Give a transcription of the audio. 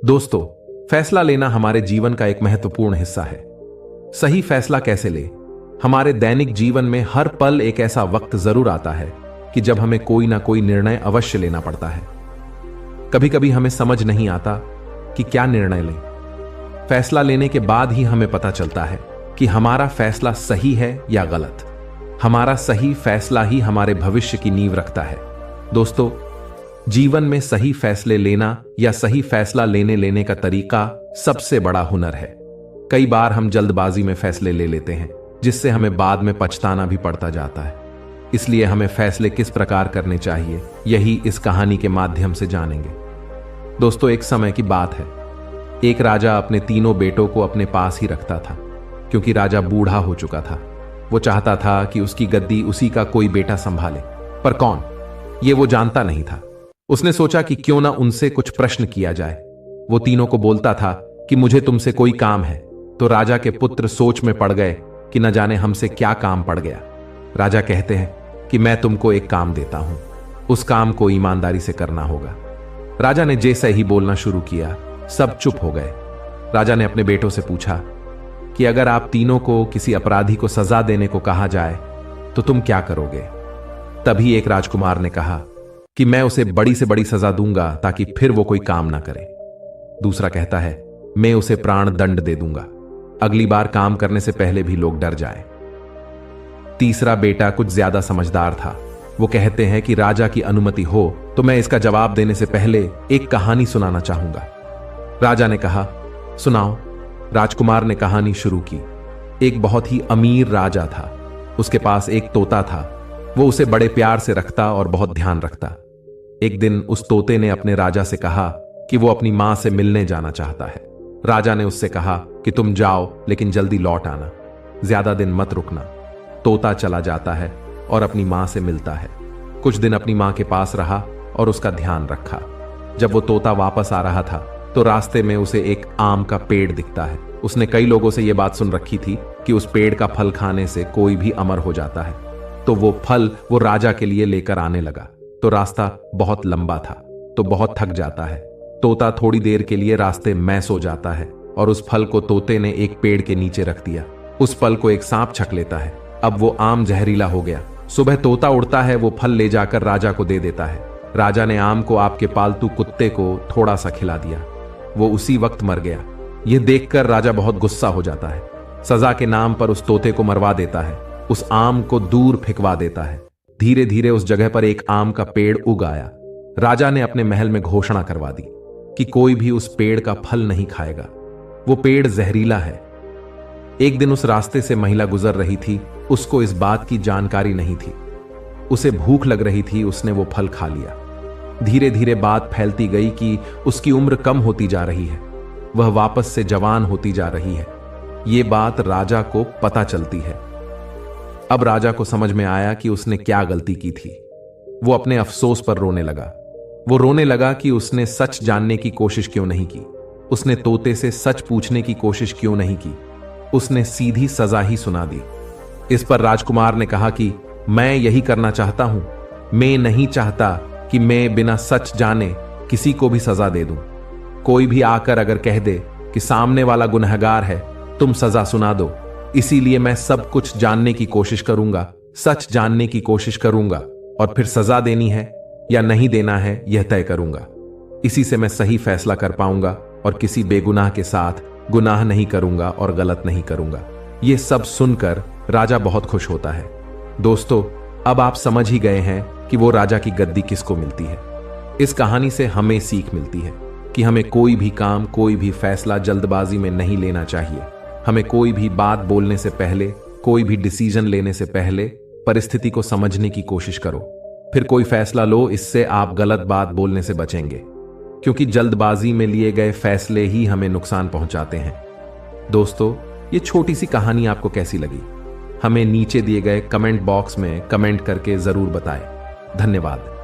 दोस्तों, फैसला लेना हमारे जीवन का एक महत्वपूर्ण हिस्सा है। सही फैसला कैसे ले? हमारे दैनिक जीवन में हर पल एक ऐसा वक्त जरूर आता है कि जब हमें कोई ना कोई निर्णय अवश्य लेना पड़ता है। कभी कभी हमें समझ नहीं आता कि क्या निर्णय लें। फैसला लेने के बाद ही हमें पता चलता है कि हमारा फैसला सही है या गलत। हमारा सही फैसला ही हमारे भविष्य की नींव रखता है। दोस्तों, जीवन में सही फैसले लेना या सही फैसला लेने का तरीका सबसे बड़ा हुनर है। कई बार हम जल्दबाजी में फैसले ले लेते हैं, जिससे हमें बाद में पछताना भी पड़ता जाता है। इसलिए हमें फैसले किस प्रकार करने चाहिए, यही इस कहानी के माध्यम से जानेंगे। दोस्तों, एक समय की बात है। एक राजा अपने तीनों बेटों को अपने पास ही रखता था, क्योंकि राजा बूढ़ा हो चुका था। वो चाहता था कि उसकी गद्दी उसी का कोई बेटा संभाले, पर कौन, ये वो जानता नहीं था। उसने सोचा कि क्यों ना उनसे कुछ प्रश्न किया जाए। वो तीनों को बोलता था कि मुझे तुमसे कोई काम है। तो राजा के पुत्र सोच में पड़ गए कि न जाने हमसे क्या काम पड़ गया। राजा कहते हैं कि मैं तुमको एक काम देता हूं, उस काम को ईमानदारी से करना होगा। राजा ने जैसे ही बोलना शुरू किया, सब चुप हो गए। राजा ने अपने बेटों से पूछा कि अगर आप तीनों को किसी अपराधी को सजा देने को कहा जाए तो तुम क्या करोगे? तभी एक राजकुमार ने कहा कि मैं उसे बड़ी से बड़ी सजा दूंगा ताकि फिर वो कोई काम ना करे। दूसरा कहता है, मैं उसे प्राण दंड दे दूंगा, अगली बार काम करने से पहले भी लोग डर जाएं। तीसरा बेटा कुछ ज्यादा समझदार था। वो कहते हैं कि राजा की अनुमति हो तो मैं इसका जवाब देने से पहले एक कहानी सुनाना चाहूंगा। राजा ने कहा, सुनाओ। राजकुमार ने कहानी शुरू की। एक बहुत ही अमीर राजा था। उसके पास एक तोता था। वो उसे बड़े प्यार से रखता और बहुत ध्यान रखता। एक दिन उस तोते ने अपने राजा से कहा कि वो अपनी मां से मिलने जाना चाहता है। राजा ने उससे कहा कि तुम जाओ, लेकिन जल्दी लौट आना, ज्यादा दिन मत रुकना। तोता चला जाता है और अपनी मां से मिलता है। कुछ दिन अपनी मां के पास रहा और उसका ध्यान रखा। जब वो तोता वापस आ रहा था तो रास्ते में उसे एक आम का पेड़ दिखता है। उसने कई लोगों से यह बात सुन रखी थी कि उस पेड़ का फल खाने से कोई भी अमर हो जाता है। तो वो फल वो राजा के लिए लेकर आने लगा। तो रास्ता बहुत लंबा था, तो बहुत थक जाता है। तोता थोड़ी देर के लिए रास्ते में सो जाता है और उस फल को तोते ने एक पेड़ के नीचे रख दिया। उस फल को एक सांप छक लेता है। अब वो आम जहरीला हो गया। सुबह तोता उड़ता है, वो फल ले जाकर राजा को दे देता है। राजा ने आम को आपके पालतू कुत्ते को थोड़ा सा खिला दिया। वो उसी वक्त मर गया। यह देखकर राजा बहुत गुस्सा हो जाता है। सजा के नाम पर उस तोते को मरवा देता है। उस आम को दूर फेंकवा देता है। धीरे धीरे उस जगह पर एक आम का पेड़ उग आया। राजा ने अपने महल में घोषणा करवा दी कि कोई भी उस पेड़ का फल नहीं खाएगा, वो पेड़ जहरीला है। एक दिन उस रास्ते से महिला गुजर रही थी। उसको इस बात की जानकारी नहीं थी। उसे भूख लग रही थी, उसने वो फल खा लिया। धीरे धीरे बात फैलती गई कि उसकी उम्र कम होती जा रही है, वह वापस से जवान होती जा रही है। ये बात राजा को पता चलती है। अब राजा को समझ में आया कि उसने क्या गलती की थी। वो अपने अफसोस पर रोने लगा। वो रोने लगा कि उसने सच जानने की कोशिश क्यों नहीं की। उसने तोते से सच पूछने की कोशिश क्यों नहीं की। उसने सीधी सजा ही सुना दी। इस पर राजकुमार ने कहा कि मैं यही करना चाहता हूं। मैं नहीं चाहता कि मैं बिना सच जाने किसी को भी सजा दे दूं। कोई भी आकर अगर कह दे कि सामने वाला गुनहगार है, तुम सजा सुना दो। इसीलिए मैं सब कुछ जानने की कोशिश करूंगा, सच जानने की कोशिश करूंगा, और फिर सजा देनी है या नहीं देना है यह तय करूंगा। इसी से मैं सही फैसला कर पाऊंगा और किसी बेगुनाह के साथ गुनाह नहीं करूंगा और गलत नहीं करूंगा। यह सब सुनकर राजा बहुत खुश होता है। दोस्तों, अब आप समझ ही गए हैं कि वो राजा की गद्दी किसको मिलती है। इस कहानी से हमें सीख मिलती है कि हमें कोई भी काम, कोई भी फैसला जल्दबाजी में नहीं लेना चाहिए। हमें कोई भी बात बोलने से पहले, कोई भी डिसीजन लेने से पहले परिस्थिति को समझने की कोशिश करो, फिर कोई फैसला लो। इससे आप गलत बात बोलने से बचेंगे, क्योंकि जल्दबाजी में लिए गए फैसले ही हमें नुकसान पहुंचाते हैं। दोस्तों, ये छोटी सी कहानी आपको कैसी लगी? हमें नीचे दिए गए कमेंट बॉक्स में कमेंट करके जरूर बताएं। धन्यवाद।